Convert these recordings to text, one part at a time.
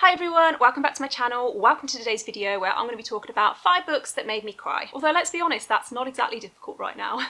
Hi everyone, welcome back to my channel. Welcome to today's video where I'm going to be talking about 5 books that made me cry. Although let's be honest, that's not exactly difficult right now.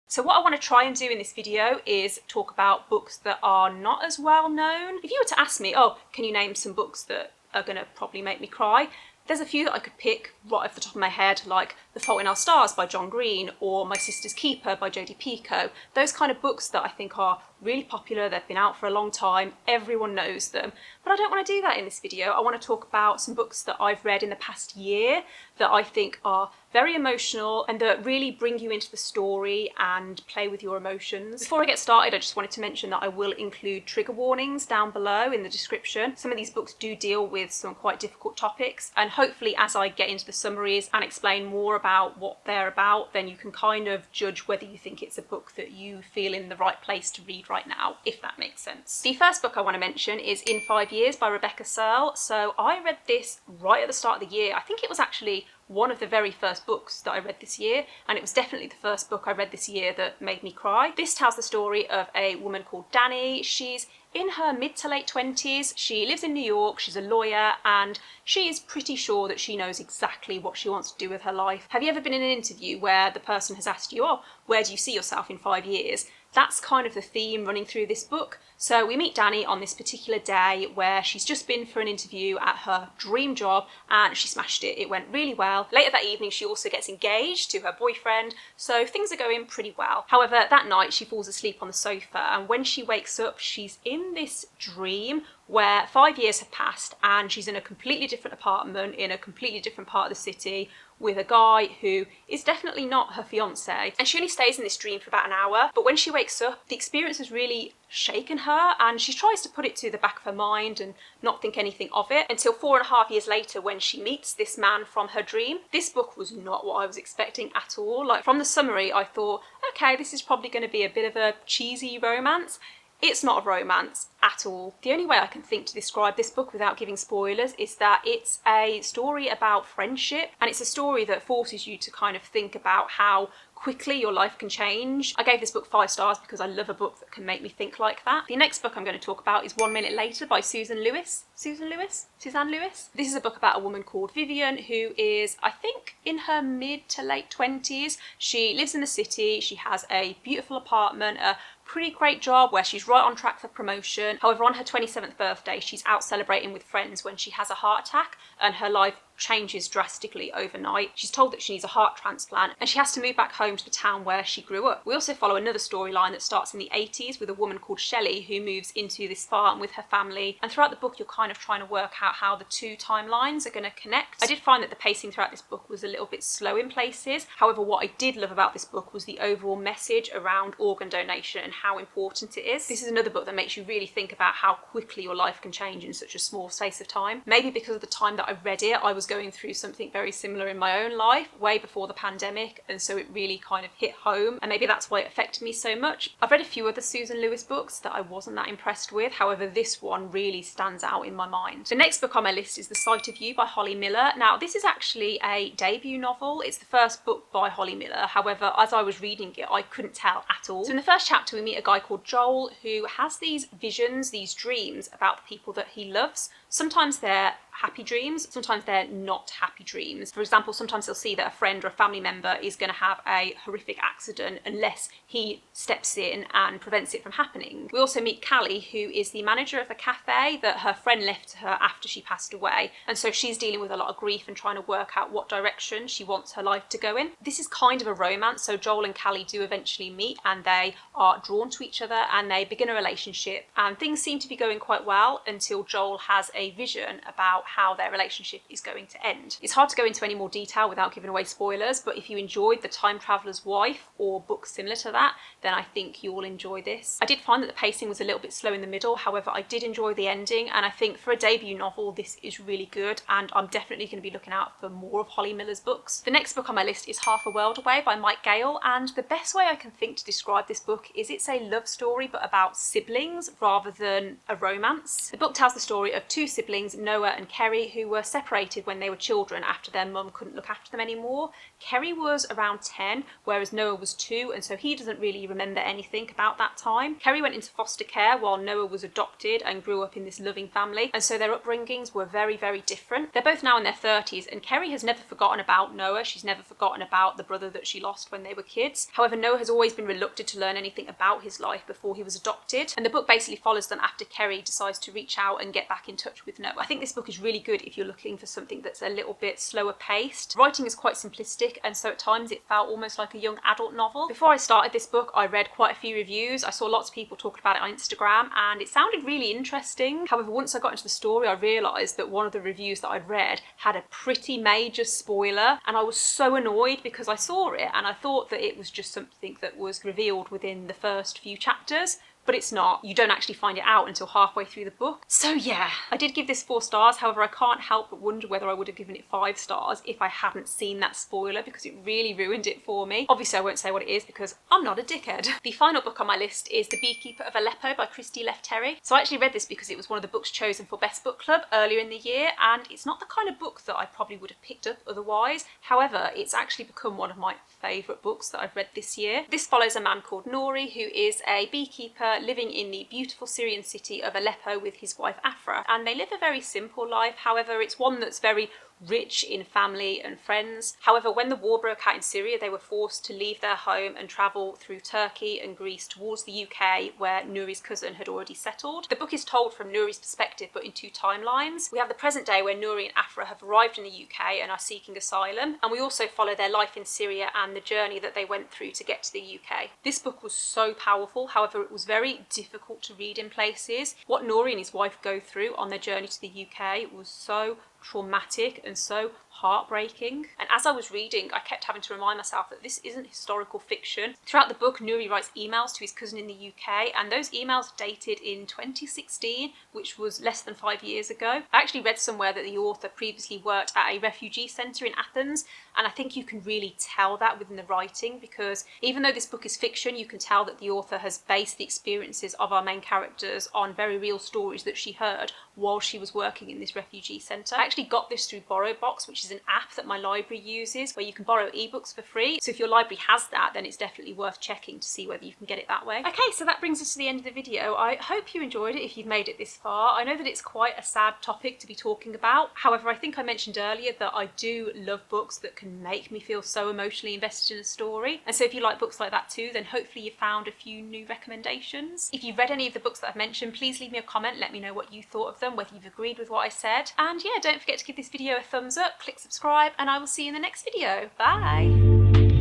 So what I want to try and do in this video is talk about books that are not as well known. If you were to ask me, oh, can you name some books that are going to probably make me cry? There's a few that I could pick right off the top of my head, like The Fault in Our Stars by John Green or My Sister's Keeper by Jodi Picoult. Those kind of books that I think are really popular, they've been out for a long time, everyone knows them. But I don't want to do that in this video. I want to talk about some books that I've read in the past year that I think are very emotional and that really bring you into the story and play with your emotions. Before I get started, I just wanted to mention that I will include trigger warnings down below in the description. Some of these books do deal with some quite difficult topics, and hopefully as I get into the summaries and explain more about what they're about, then you can kind of judge whether you think it's a book that you feel in the right place to read right now, if that makes sense. The first book I want to mention is In 5 Years by Rebecca Serle. So I read this right at the start of the year. I think it was actually one of the very first books that I read this year, and it was definitely the first book I read this year that made me cry. This tells the story of a woman called Danny. She's in her mid to late 20s. She lives in New York, she's a lawyer, and she is pretty sure that she knows exactly what she wants to do with her life. Have you ever been in an interview where the person has asked you, oh, where do you see yourself in 5 years? That's kind of the theme running through this book. So we meet Danny on this particular day where she's just been for an interview at her dream job and she smashed it. It went really well. Later that evening, she also gets engaged to her boyfriend, so things are going pretty well. However, that night she falls asleep on the sofa, and when she wakes up, she's in this dream where 5 years have passed and she's in a completely different apartment in a completely different part of the city with a guy who is definitely not her fiance. And she only stays in this dream for about an hour, but when she wakes up, the experience has really shaken her and she tries to put it to the back of her mind and not think anything of it until 4.5 years later when she meets this man from her dream. This book was not what I was expecting at all. Like, from the summary, I thought, okay, this is probably going to be a bit of a cheesy romance. It's not a romance at all. The only way I can think to describe this book without giving spoilers is that it's a story about friendship, and it's a story that forces you to kind of think about how quickly your life can change. I gave this book 5 stars because I love a book that can make me think like that. The next book I'm going to talk about is 1 Minute Later by Suzanne Lewis. Suzanne Lewis? This is a book about a woman called Vivian who is, I think, in her mid to late 20s. She lives in the city, she has a beautiful apartment, a pretty great job where she's right on track for promotion. However, on her 27th birthday, she's out celebrating with friends when she has a heart attack and her life changes drastically overnight. She's told that she needs a heart transplant and she has to move back home to the town where she grew up. We also follow another storyline that starts in the 80s with a woman called Shelley who moves into this farm with her family, and throughout the book you're kind of trying to work out how the two timelines are going to connect. I did find that the pacing throughout this book was a little bit slow in places. However, what I did love about this book was the overall message around organ donation and how important it is. This is another book that makes you really think about how quickly your life can change in such a small space of time. Maybe because of the time that I read it, I was going through something very similar in my own life way before the pandemic, and so it really kind of hit home, and maybe that's why it affected me so much. I've read a few other Suzanne Lewis books that I wasn't that impressed with. However, this one really stands out in my mind. The next book on my list is The Sight of You by Holly Miller. Now, this is actually a debut novel. It's the first book by Holly Miller. However, as I was reading it, I couldn't tell at all. So in the first chapter, we meet a guy called Joel who has these visions, these dreams about the people that he loves. Sometimes they're happy dreams, sometimes they're not happy dreams. For example, sometimes he'll see that a friend or a family member is going to have a horrific accident unless he steps in and prevents it from happening. We also meet Callie, who is the manager of the cafe that her friend left to her after she passed away, and so she's dealing with a lot of grief and trying to work out what direction she wants her life to go in. This is kind of a romance, so Joel and Callie do eventually meet and they are drawn to each other and they begin a relationship, and things seem to be going quite well until Joel has a vision about how their relationship is going to end. It's hard to go into any more detail without giving away spoilers, but if you enjoyed The Time Traveller's Wife or books similar to that, then I think you will enjoy this. I did find that the pacing was a little bit slow in the middle. However, I did enjoy the ending, and I think for a debut novel this is really good, and I'm definitely going to be looking out for more of Holly Miller's books. The next book on my list is Half a World Away by Gayle, and the best way I can think to describe this book is it's a love story but about siblings rather than a romance. The book tells the story of 2 siblings, Noah and Kerry, who were separated when they were children after their mum couldn't look after them anymore. Kerry was around 10, whereas Noah was 2, and so he doesn't really remember anything about that time. Kerry went into foster care while Noah was adopted and grew up in this loving family, and so their upbringings were very, very different. They're both now in their 30s, and Kerry has never forgotten about Noah. She's never forgotten about the brother that she lost when they were kids. However, Noah has always been reluctant to learn anything about his life before he was adopted, and the book basically follows them after Kerry decides to reach out and get back in touch with Noah. I think this book is really good if you're looking for something that's a little bit slower paced. Writing is quite simplistic, and so at times it felt almost like a young adult novel. Before I started this book, I read quite a few reviews. I saw lots of people talking about it on Instagram, and it sounded really interesting. However, once I got into the story, I realised that one of the reviews that I'd read had a pretty major spoiler, and I was so annoyed because I saw it and I thought that it was just something that was revealed within the first few chapters. But it's not. You don't actually find it out until halfway through the book. So yeah, I did give this 4 stars. However, I can't help but wonder whether I would have given it 5 stars if I hadn't seen that spoiler, because it really ruined it for me. Obviously, I won't say what it is because I'm not a dickhead. The final book on my list is The Beekeeper of Aleppo by Christy Lefteri. So I actually read this because it was one of the books chosen for Best Book Club earlier in the year, and it's not the kind of book that I probably would have picked up otherwise. However, it's actually become one of my favourite books that I've read this year. This follows a man called Nouri, who is a beekeeper living in the beautiful Syrian city of Aleppo with his wife Afra, and they live a very simple life. However, it's one that's very rich in family and friends. However, when the war broke out in Syria, they were forced to leave their home and travel through Turkey and Greece towards the UK, where Nouri's cousin had already settled. The book is told from Nouri's perspective, but in 2 timelines. We have the present day where Nouri and Afra have arrived in the UK and are seeking asylum, and we also follow their life in Syria and the journey that they went through to get to the UK. This book was so powerful. However, it was very difficult to read in places. What Nouri and his wife go through on their journey to the UK was so traumatic and so heartbreaking. And as I was reading, I kept having to remind myself that this isn't historical fiction. Throughout the book, Nouri writes emails to his cousin in the UK, and those emails dated in 2016, which was less than 5 years ago. I actually read somewhere that the author previously worked at a refugee centre in Athens, and I think you can really tell that within the writing, because even though this book is fiction, you can tell that the author has based the experiences of our main characters on very real stories that she heard while she was working in this refugee centre. I actually got this through BorrowBox, which is an app that my library uses where you can borrow ebooks for free. So if your library has that, then it's definitely worth checking to see whether you can get it that way. Okay, so that brings us to the end of the video. I hope you enjoyed it if you've made it this far. I know that it's quite a sad topic to be talking about. However, I think I mentioned earlier that I do love books that can make me feel so emotionally invested in a story. And so if you like books like that too, then hopefully you found a few new recommendations. If you've read any of the books that I've mentioned, please leave me a comment. Let me know what you thought of them, whether you've agreed with what I said. And yeah, don't forget to give this video a thumbs up, click subscribe, and I will see you in the next video. Bye!